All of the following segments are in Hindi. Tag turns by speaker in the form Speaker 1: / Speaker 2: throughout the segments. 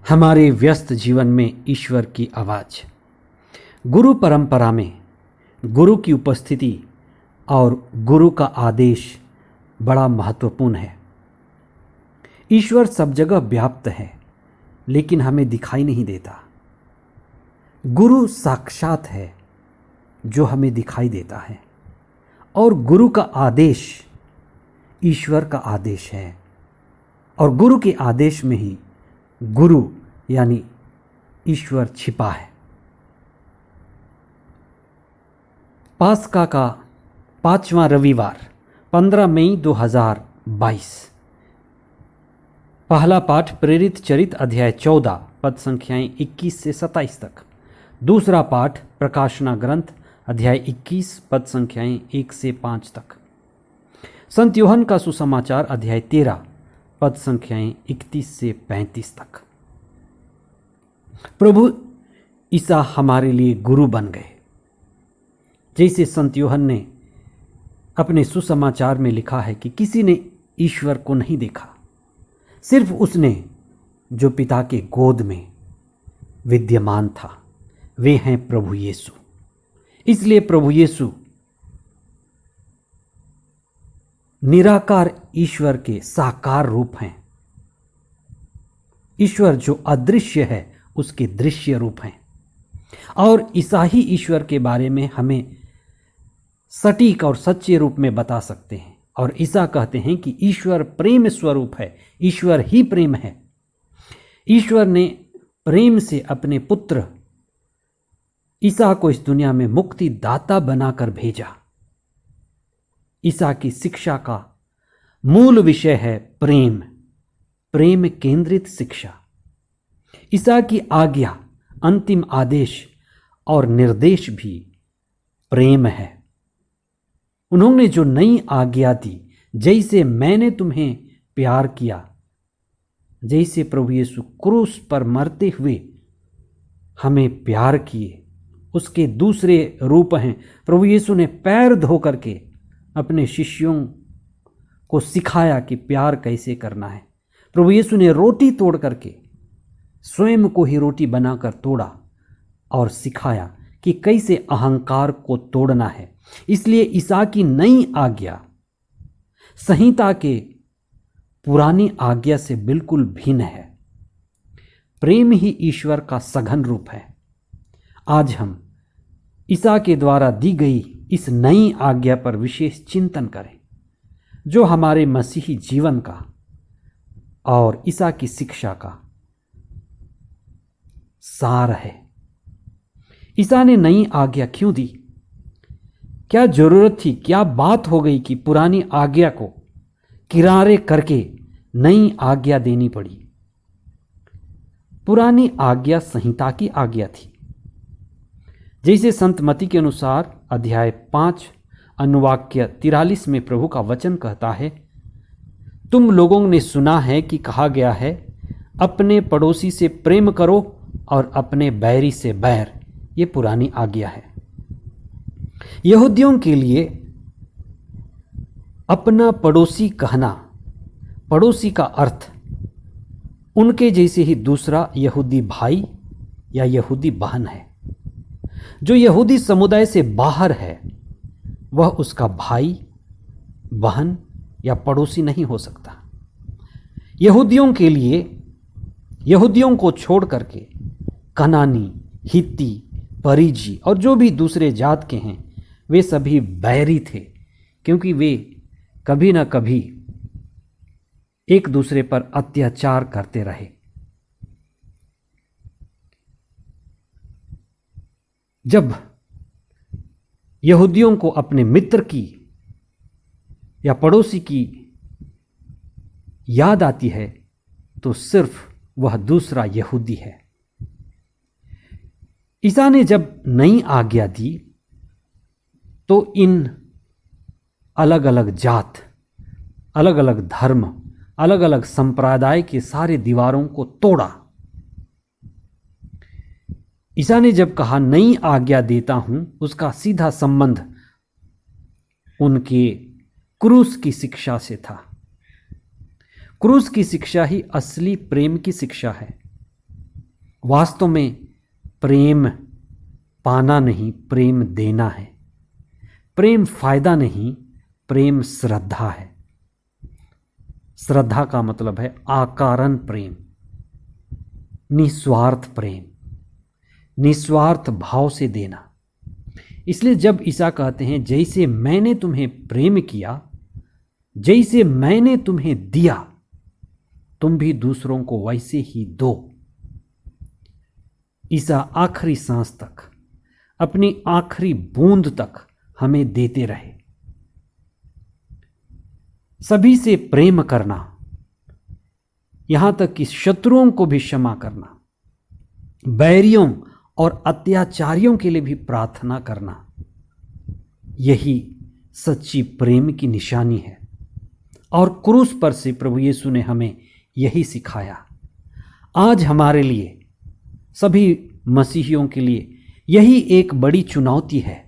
Speaker 1: हमारे व्यस्त जीवन में ईश्वर की आवाज़। गुरु परंपरा में गुरु की उपस्थिति और गुरु का आदेश बड़ा महत्वपूर्ण है। ईश्वर सब जगह व्याप्त है, लेकिन हमें दिखाई नहीं देता। गुरु साक्षात है जो हमें दिखाई देता है, और गुरु का आदेश ईश्वर का आदेश है, और गुरु के आदेश में ही गुरु यानी ईश्वर छिपा है। पास्का का 5वां रविवार 15 मई 2022। पहला पाठ प्रेरित चरित अध्याय 14 पद संख्याएं 21 से 27 तक। दूसरा पाठ प्रकाशना ग्रंथ अध्याय 21 पद संख्याएं 1 से 5 तक। संत यूहन्ना का सुसमाचार अध्याय 13 पद संख्याएं 31 से 35 तक। प्रभु ईसा हमारे लिए गुरु बन गए। जैसे संत यूहन्ना ने अपने सुसमाचार में लिखा है कि किसी ने ईश्वर को नहीं देखा, सिर्फ उसने जो पिता के गोद में विद्यमान था, वे हैं प्रभु यीशु। इसलिए प्रभु यीशु निराकार ईश्वर के साकार रूप हैं। ईश्वर जो अदृश्य है उसके दृश्य रूप हैं, और ईसा ही ईश्वर के बारे में हमें सटीक और सच्चे रूप में बता सकते हैं। और ईसा कहते हैं कि ईश्वर प्रेम स्वरूप है, ईश्वर ही प्रेम है। ईश्वर ने प्रेम से अपने पुत्र ईसा को इस दुनिया में मुक्ति दाता बनाकर भेजा। ईसा की शिक्षा का मूल विषय है प्रेम, प्रेम केंद्रित शिक्षा। ईसा की आज्ञा, अंतिम आदेश और निर्देश भी प्रेम है। उन्होंने जो नई आज्ञा दी, जैसे मैंने तुम्हें प्यार किया, जैसे प्रभु यीशु क्रूस पर मरते हुए हमें प्यार किए, उसके दूसरे रूप हैं। प्रभु यीशु ने पैर धो करके अपने शिष्यों को सिखाया कि प्यार कैसे करना है। प्रभु यीशु ने रोटी तोड़ करके स्वयं को ही रोटी बनाकर तोड़ा और सिखाया कि कैसे अहंकार को तोड़ना है। इसलिए ईसा की नई आज्ञा संहिता के पुरानी आज्ञा से बिल्कुल भिन्न है। प्रेम ही ईश्वर का सघन रूप है। आज हम ईसा के द्वारा दी गई इस नई आज्ञा पर विशेष चिंतन करें, जो हमारे मसीही जीवन का और ईसा की शिक्षा का सार है। ईसा ने नई आज्ञा क्यों दी? क्या जरूरत थी, क्या बात हो गई कि पुरानी आज्ञा को किनारे करके नई आज्ञा देनी पड़ी? पुरानी आज्ञा संहिता की आज्ञा थी। जैसे संत मत्ती के अनुसार अध्याय 5 अनुवाक्य 43 में प्रभु का वचन कहता है, तुम लोगों ने सुना है कि कहा गया है, अपने पड़ोसी से प्रेम करो और अपने बैरी से बैर। ये पुरानी आज्ञा है। यहूदियों के लिए अपना पड़ोसी कहना, पड़ोसी का अर्थ उनके जैसे ही दूसरा यहूदी भाई या यहूदी बहन है। जो यहूदी समुदाय से बाहर है, वह उसका भाई, बहन या पड़ोसी नहीं हो सकता। यहूदियों के लिए, यहूदियों को छोड़ करके कनानी, हित्ती, परिजी और जो भी दूसरे जात के हैं, वे सभी बैरी थे, क्योंकि वे कभी ना कभी एक दूसरे पर अत्याचार करते रहे। जब यहूदियों को अपने मित्र की या पड़ोसी की याद आती है, तो सिर्फ वह दूसरा यहूदी है। ईसा ने जब नई आज्ञा दी, तो इन अलग अलग जात, अलग अलग धर्म, अलग अलग संप्रदाय के सारे दीवारों को तोड़ा। ईसा ने जब कहा नई आज्ञा देता हूं, उसका सीधा संबंध उनके क्रूस की शिक्षा से था। क्रूस की शिक्षा ही असली प्रेम की शिक्षा है। वास्तव में प्रेम पाना नहीं, प्रेम देना है। प्रेम फायदा नहीं, प्रेम श्रद्धा है। श्रद्धा का मतलब है आकारण प्रेम, निस्वार्थ प्रेम, निस्वार्थ भाव से देना। इसलिए जब ईसा कहते हैं जैसे मैंने तुम्हें प्रेम किया, जैसे मैंने तुम्हें दिया, तुम भी दूसरों को वैसे ही दो। ईसा आखिरी सांस तक, अपनी आखिरी बूंद तक हमें देते रहे। सभी से प्रेम करना, यहां तक कि शत्रुओं को भी क्षमा करना, बैरियों और अत्याचारियों के लिए भी प्रार्थना करना, यही सच्ची प्रेम की निशानी है। और क्रूस पर से प्रभु यीशु ने हमें यही सिखाया। आज हमारे लिए, सभी मसीहियों के लिए यही एक बड़ी चुनौती है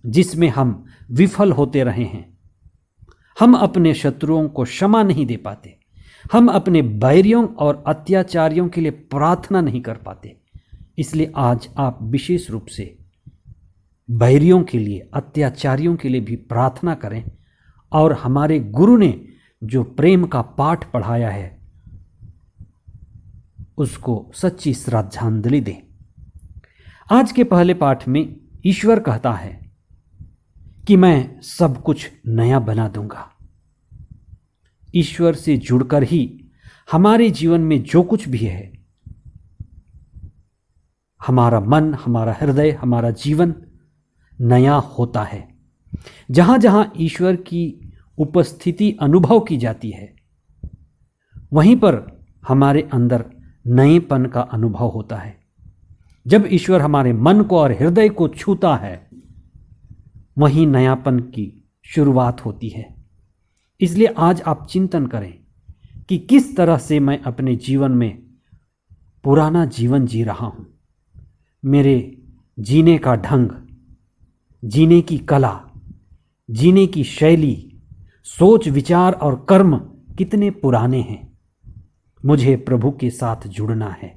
Speaker 1: जिसमें हम विफल होते रहे हैं। हम अपने शत्रुओं को क्षमा नहीं दे पाते, हम अपने बैरियों और अत्याचारियों के लिए प्रार्थना नहीं कर पाते। इसलिए आज आप विशेष रूप से बैरियों के लिए, अत्याचारियों के लिए भी प्रार्थना करें और हमारे गुरु ने जो प्रेम का पाठ पढ़ाया है उसको सच्ची श्रद्धांजलि दें। आज के पहले पाठ में ईश्वर कहता है कि मैं सब कुछ नया बना दूंगा। ईश्वर से जुड़कर ही हमारे जीवन में जो कुछ भी है, हमारा मन, हमारा हृदय, हमारा जीवन नया होता है। जहां जहां ईश्वर की उपस्थिति अनुभव की जाती है, वहीं पर हमारे अंदर नएपन का अनुभव होता है। जब ईश्वर हमारे मन को और हृदय को छूता है, वहीं नयापन की शुरुआत होती है। इसलिए आज आप चिंतन करें कि किस तरह से मैं अपने जीवन में पुराना जीवन जी रहा हूं। मेरे जीने का ढंग, जीने की कला, जीने की शैली, सोच विचार और कर्म कितने पुराने हैं। मुझे प्रभु के साथ जुड़ना है,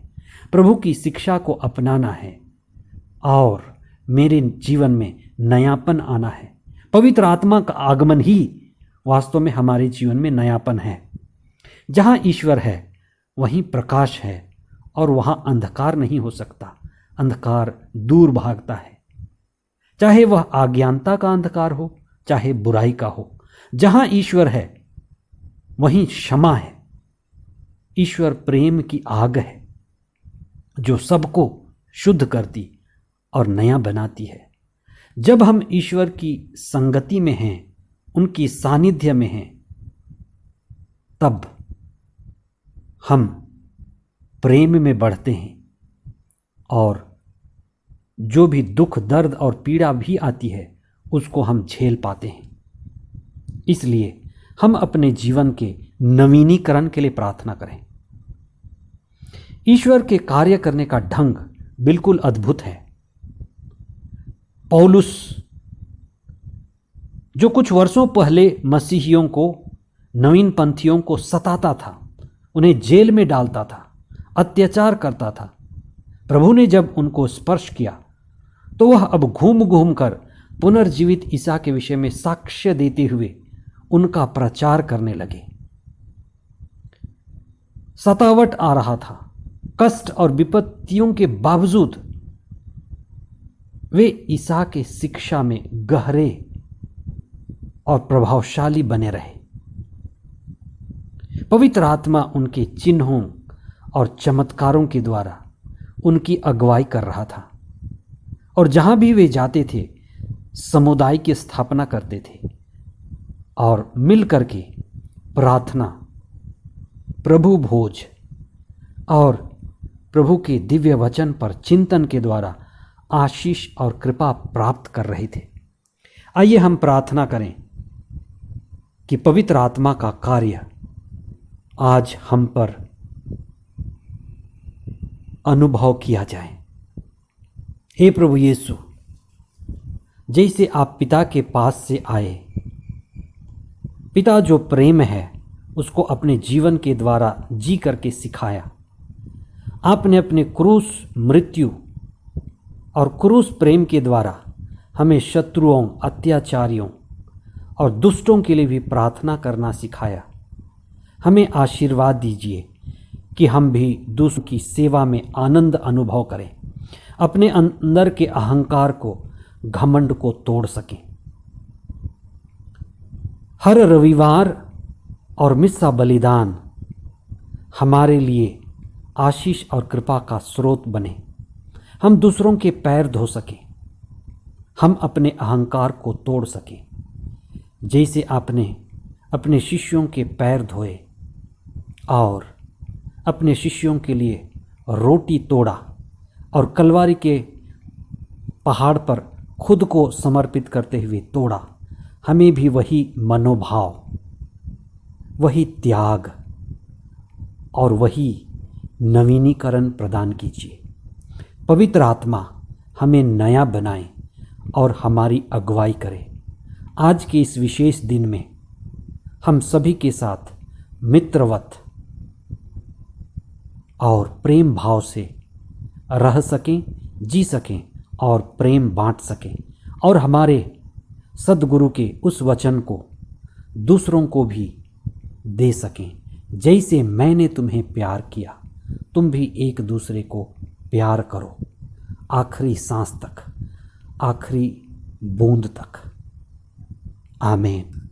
Speaker 1: प्रभु की शिक्षा को अपनाना है और मेरे जीवन में नयापन आना है। पवित्र आत्मा का आगमन ही वास्तव में हमारे जीवन में नयापन है। जहाँ ईश्वर है वहीं प्रकाश है और वहाँ अंधकार नहीं हो सकता। अंधकार दूर भागता है, चाहे वह अज्ञानता का अंधकार हो, चाहे बुराई का हो। जहाँ ईश्वर है वहीं क्षमा है। ईश्वर प्रेम की आग है जो सबको शुद्ध करती और नया बनाती है। जब हम ईश्वर की संगति में हैं, उनकी सानिध्य में हैं, तब हम प्रेम में बढ़ते हैं और जो भी दुख, दर्द और पीड़ा भी आती है उसको हम झेल पाते हैं। इसलिए हम अपने जीवन के नवीनीकरण के लिए प्रार्थना करें। ईश्वर के कार्य करने का ढंग बिल्कुल अद्भुत है। पौलुस जो कुछ वर्षों पहले मसीहियों को, नवीन पंथियों को सताता था, उन्हें जेल में डालता था, अत्याचार करता था, प्रभु ने जब उनको स्पर्श किया तो वह अब घूम घूम कर पुनर्जीवित ईसा के विषय में साक्ष्य देते हुए उनका प्रचार करने लगे। सतावट आ रहा था, कष्ट और विपत्तियों के बावजूद वे ईसा के शिक्षा में गहरे और प्रभावशाली बने रहे। पवित्र आत्मा उनके चिन्हों और चमत्कारों के द्वारा उनकी अगुवाई कर रहा था और जहां भी वे जाते थे समुदाय की स्थापना करते थे और मिल करके प्रार्थना, प्रभु भोज और प्रभु के दिव्य वचन पर चिंतन के द्वारा आशीष और कृपा प्राप्त कर रहे थे। आइए हम प्रार्थना करें कि पवित्र आत्मा का कार्य आज हम पर अनुभव किया जाए। हे प्रभु यीशु, जैसे आप पिता के पास से आए, पिता जो प्रेम है उसको अपने जीवन के द्वारा जी करके सिखाया, आपने अपने क्रूस मृत्यु और क्रूस प्रेम के द्वारा हमें शत्रुओं, अत्याचारियों और दुष्टों के लिए भी प्रार्थना करना सिखाया। हमें आशीर्वाद दीजिए कि हम भी दूसरों की सेवा में आनंद अनुभव करें, अपने अंदर के अहंकार को, घमंड को तोड़ सकें। हर रविवार और मिस्सा बलिदान हमारे लिए आशीष और कृपा का स्रोत बने। हम दूसरों के पैर धो सकें, हम अपने अहंकार को तोड़ सकें, जैसे आपने अपने शिष्यों के पैर धोए और अपने शिष्यों के लिए रोटी तोड़ा और कलवारी के पहाड़ पर खुद को समर्पित करते हुए तोड़ा। हमें भी वही मनोभाव, वही त्याग और वही नवीनीकरण प्रदान कीजिए। पवित्र आत्मा हमें नया बनाए और हमारी अगुवाई करे। आज के इस विशेष दिन में हम सभी के साथ मित्रवत और प्रेम भाव से रह सकें, जी सकें और प्रेम बांट सकें और हमारे सद्गुरु के उस वचन को दूसरों को भी दे सकें। जैसे मैंने तुम्हें प्यार किया, तुम भी एक दूसरे को प्यार करो, आखिरी सांस तक, आखिरी बूंद तक। आमीन।